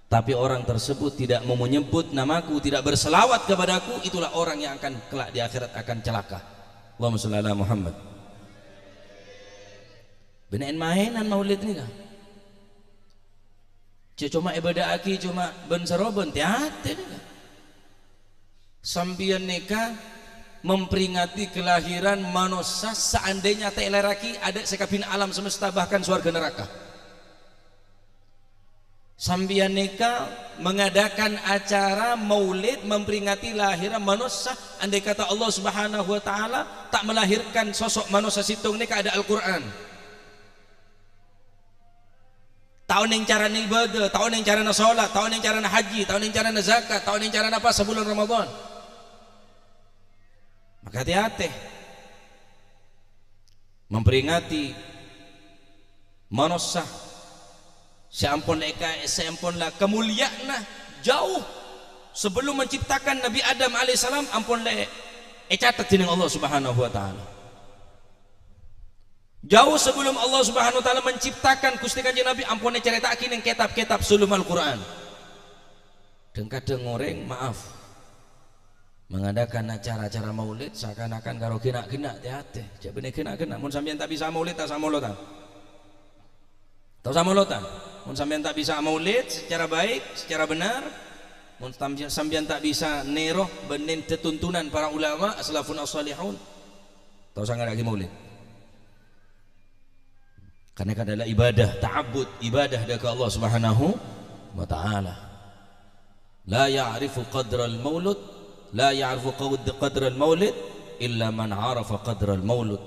tapi orang tersebut tidak mau menyebut namaku, tidak berselawat kepadaku, itulah orang yang akan kelak di akhirat akan celaka. Allahumma shalli ala Muhammad. Benain mainan maulid ni kah? Cuma ibadah aki cuma ben seroben tiate ni kah? Sambian nikah memperingati kelahiran manusia, seandainya tak leraki ada sekabin alam semesta bahkan surga neraka. Sambian nikah mengadakan acara maulid memperingati lahiran manusia, andai kata Allah Subhanahu wa taala tak melahirkan sosok manusia situng nikah ada Al-Qur'an. Tahun yang cara ibadah, tahun yang cara salat, tahun yang cara haji, tahun yang cara zakat, tahun yang cara apa sebulan Ramadan. Maka hati-hati memperingati manusia, seampunlah kemuliaan jauh sebelum menciptakan Nabi Adam alaihissalam, ampunlah catat dengan Allah Subhanahu wa taala. Jauh sebelum Allah Subhanahu wa taala menciptakan Gusti Kanjeng Nabi, ampunlah ceritakin yang kitab-kitab sulum Al-Qur'an. Dan kadang orang maaf mengadakan acara-acara maulid seakan-akan karo kena-kena hati-hati. Cak bener kena-kena. Mun sampean tak bisa maulid tak sama maulotan. Tahu sama maulotan. Mun sampean tak bisa maulid secara baik, secara benar, mun sampean tak bisa neroh benin tuntunan para ulama salafun as-salihun. Tahu sangat lagi maulid. Karena adalah ibadah ta'abbud, ibadah ke Allah Subhanahu wa taala. La ya'rifu qadral maulud, la ya'rifu qadral maulid illa man 'arafa qadral maulud.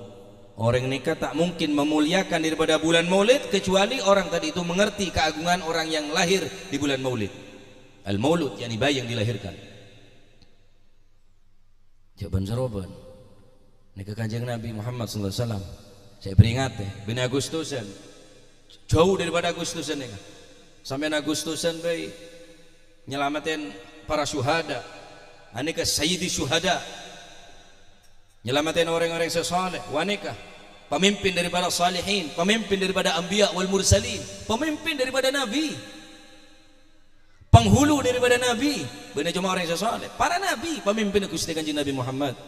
Orang nikah tak mungkin memuliakan daripada bulan Maulid kecuali orang tadi itu mengerti keagungan orang yang lahir di bulan Maulid. Al-Maulud yakni bayi yang dilahirkan. Jawaban jawaban. Nikah Kanjeng Nabi Muhammad sallallahu alaihi wasallam. Saya peringat Bini Agustusan jauh daripada Agustusan ya. Sampai Agustusan bayi nyelamatin para syuhada. Anika sayyidi syuhada. Nyelamatin orang-orang sesaleh. Wanika pemimpin daripada salihin, pemimpin daripada anbiya wal mursalin, pemimpin daripada nabi, penghulu daripada nabi. Benar cuma orang sesaleh. Para nabi pemimpin Gusti Kanjeng Nabi Muhammad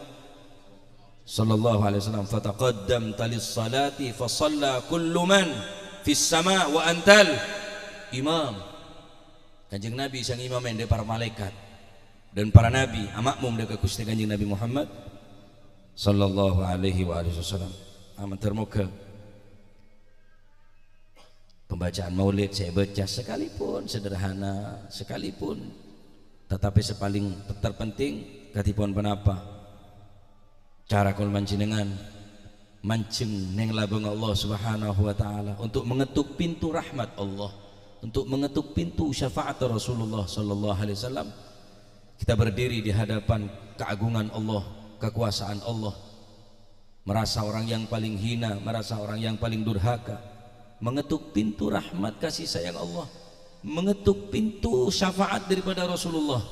sallallahu alaihi wasallam. Fataqaddam talis salati fa shalla kullu man fis sama wa antal imam. Kanjeng Nabi sang imam dari para malaikat dan para nabi makmum dekat Gusti Kanjeng Nabi Muhammad sallallahu alaihi wasallam. Amat termuka pembacaan maulid saya baca sekalipun sederhana sekalipun, tetapi sepaling terpenting katipun penapa cara kul manjenengan mancing neng labeng Allah Subhanahu wa taala untuk mengetuk pintu rahmat Allah, untuk mengetuk pintu syafaat Rasulullah sallallahu alaihi wasallam. Kita berdiri di hadapan keagungan Allah, kekuasaan Allah, merasa orang yang paling hina, merasa orang yang paling durhaka, mengetuk pintu rahmat kasih sayang Allah, mengetuk pintu syafaat daripada Rasulullah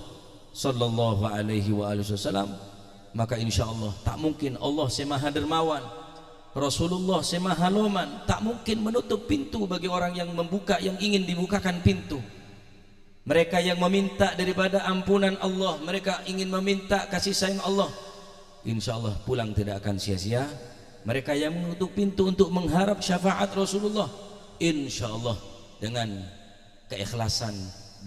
sallallahu alaihi wasallam. Maka insya Allah tak mungkin Allah semaha dermawan, Rasulullah semaha loman, tak mungkin menutup pintu bagi orang yang membuka, yang ingin dibukakan pintu. Mereka yang meminta daripada ampunan Allah, mereka ingin meminta kasih sayang Allah, insya Allah pulang tidak akan sia-sia. Mereka yang menutup pintu untuk mengharap syafaat Rasulullah, insya Allah dengan keikhlasan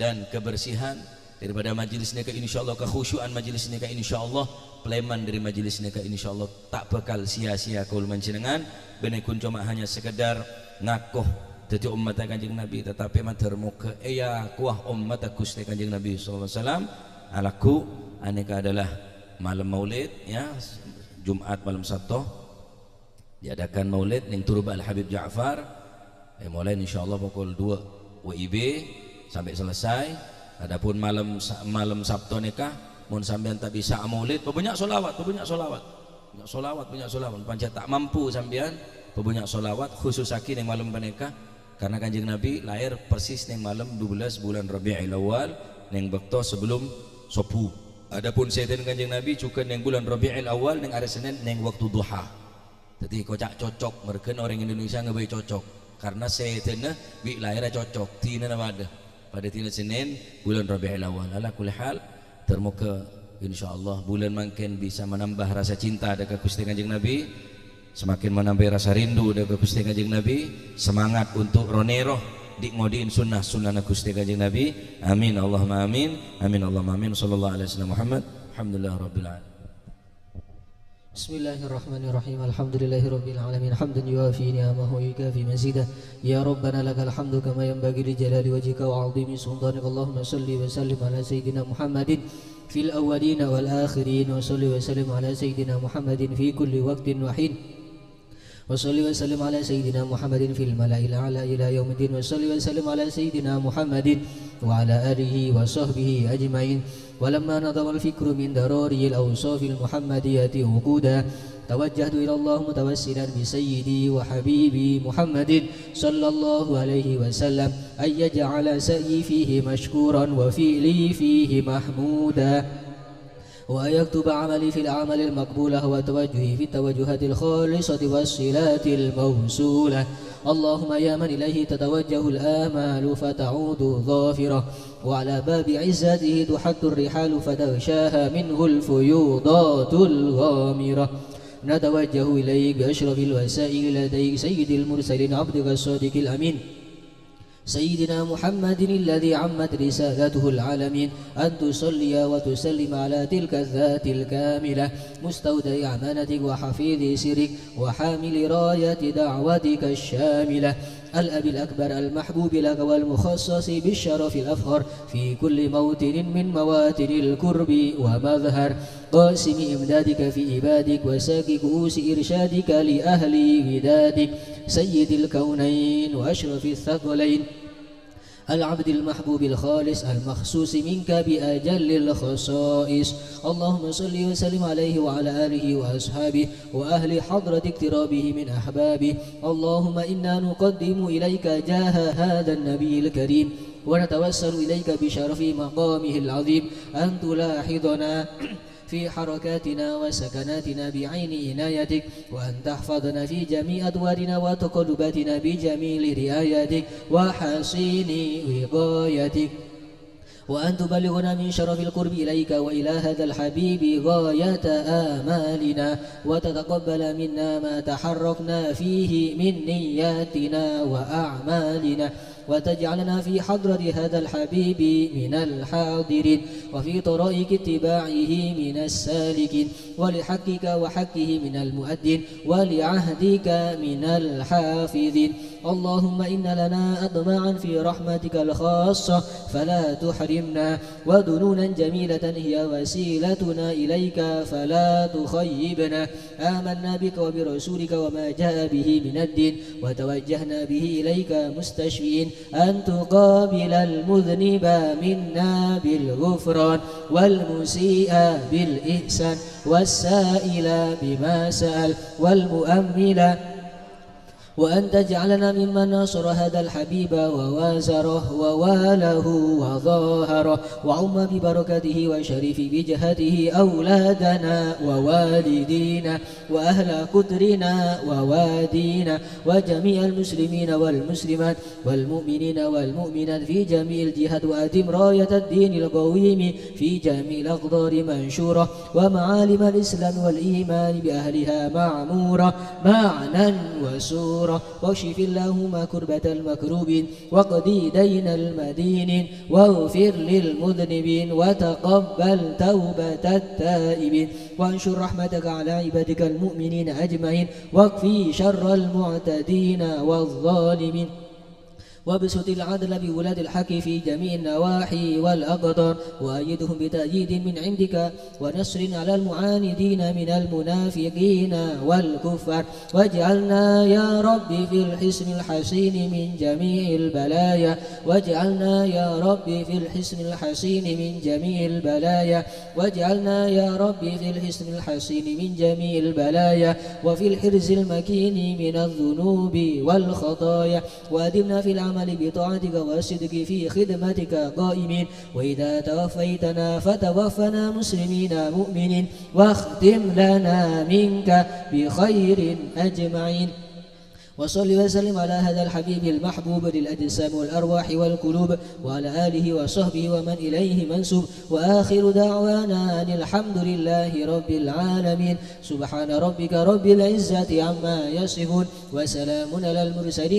dan kebersihan daripada majelis nikah, insya Allah kekhusyuan majelis nikah, insya Allah peleman dari majelis nikah, insya Allah tak bakal sia-sia kaul manjenengan. Benekun cuma hanya sekedar ngakuh jadi umat Kanjeng Nabi, tetapi mater muka ya kuah umat Gusti Kanjeng Nabi sallallahu alaihi wasallam. Alaku aneka adalah malam maulid ya, Jumat malam Sabtu diadakan maulid ning Turba Al Habib Ja'far. Mulai insyaallah pukul 2 WIB sampai selesai. Adapun malam Sabtu nikah mun sampean tak bisa maulid banyak solawat, banyak solawat, pancen tak mampu sampean banyak solawat khusus saking yang malam nikah, karena Kanjeng Nabi lahir persis yang malam 12 bulan Rabiul Awal yang waktu sebelum subuh. Adapun setan Kanjeng Nabi cukup yang bulan Rabiul Awal yang hari Senin yang waktu duha. Jadi kocak cocok mereka orang Indonesia ngebai cocok karena setan bi lahirnya cocok tina nama ada pada tina Senin bulan Rabiul Awal. Ala kulli hal termuka insyaallah bulan makin bisa menambah rasa cinta dekat Gusti Kanjeng Nabi, semakin menambah rasa rindu dekat Gusti Kanjeng Nabi, semangat untuk roneroh dikmodiin sunnah Gusti Kanjeng Nabi. Amin Allahumma amin, amin Allahumma amin. Sallallahu alaihi wasallam Muhammad. Alhamdulillah rabbil alamin. Bismillahirrahmanirrahim. Alhamdulillahirabbil alamin. Hamdan yuafi ni'amahu wa yukafi mazidah. Ya Rabbana lakal hamdu kama yanbaghi li jalali wajhika wa 'azimi sultanik. Allahumma salli wa sallim ala sayyidina Muhammadin fil awwalin wal akhirin wa salli wa sallim ala sayyidina Muhammadin fi kulli waqtin wa hin. Wa salli wa sallim ala sayyidina Muhammadin fil mala'il a'la ila yaumiddin. Wa salli wa sallim ala sayyidina Muhammadin wa ala alihi wa sahbihi ajma'in. ولما نظم الفكر من دراري الأوصاف المحمدية وقودا توجهت إلى الله متوسلا بسيدي وحبيبي محمد صلى الله عليه وسلم أن يجعل سعي فيه مشكورا وفعلي فيه محمودا وأن يكتب عملي في الأعمال المقبولة وتوجهي في التوجهات الخالصة والصلات الموصولة. اللهم يا من إليه تتوجه الآمال فتعود ظافرة وعلى باب عزته تحد الرحال فتغشاها منه الفيوضات الغامرة. نتوجه إليك بأشرف الوسائل لديك سيد المرسلين عبدك الصادق الأمين سيدنا محمد الذي عمت رسالته العالمين أن تصلي وتسلم على تلك الذات الكاملة مستودع أمانتك وحفيظ سرك وحامل راية دعوتك الشاملة الأب الأكبر المحبوب لك والمخصص بالشرف الأفخر في كل موطن من مواطن الكرب ومظهر قاسم إمدادك في عبادك وساك كؤوس إرشادك لأهل ودادك سيد الكونين وأشرف الثقلين العبد المحبوب الخالص المخصوص منك بأجل الخصائص اللهم صل وسلم عليه وعلى آله وأصحابه وأهل حضرة اقترابه من أحبابه اللهم إنا نقدم إليك جاه هذا النبي الكريم ونتوسل إليك بشرف مقامه العظيم أن تلاحظنا في حركاتنا وسكناتنا بعين عنايتك وأن تحفظنا في جميع أدوارنا وتقلباتنا بجميل رعايتك وحصين وقايتك وأن تبلغنا من شرف القرب إليك وإلى هذا الحبيب غاية آمالنا وتتقبل منا ما تحركنا فيه من نياتنا وأعمالنا وتجعلنا في حضرة هذا الحبيب من الحاضرين وفي طرائق اتباعه من السالكين ولحقك وحقه من المؤدين ولعهدك من الحافظين اللهم إن لنا أطماعا في رحمتك الخاصة فلا تحرمنا ودنونا جميلة هي وسيلتنا إليك فلا تخيبنا آمنا بك وبرسولك وما جاء به من الدين وتوجهنا به إليك مستشفين أن تقابل المذنب منا بالغفران والمسيء بالإحسان والسائل بما سأل والمؤمل وأن تجعلنا ممن نصر هذا الحبيب ووازره وواله وظاهره وعم ببركته وشرف بجهته أولادنا ووالدينا وأهل قدرنا ووادينا وجميع المسلمين والمسلمات والمؤمنين والمؤمنات في جميع الجهات وأتم راية الدين القويم في جميع الأقدار منشورة ومعالم الإسلام والإيمان بأهلها معمورة معنى وسورة واكشف اللهم كربة المكروبين واقضي دين المدينين واغفر للمذنبين وتقبل توبة التائبين وانشر رحمتك على عبادك المؤمنين أجمعين واكفي شر المعتدين والظالمين وابسط العدل بولاد الحق في جميع النواحي والأقدار وأيدهم بتأييد من عندك ونصر على المعاندين من المنافقين والكفار واجعلنا يا رب في الحصن الحصين من جميع البلايا واجعلنا يا رب في الحصن الحصين من جميع البلايا واجعلنا يا رب في الحصن الحصين من جميع البلايا وفي الحرز المكين من الذنوب والخطايا وأدمنا في العمل بطاعتك والصدق في خدمتك قائمين وإذا توفيتنا فتوفنا مسلمين مؤمنين واختم لنا منك بخير أجمعين وصل وسلم على هذا الحبيب المحبوب للأجسام والأرواح والقلوب وعلى آله وصحبه ومن إليه منسوب وآخر دعوانا أن الحمد لله رب العالمين سبحان ربك رب العزة عما يصفون وسلام على المرسلين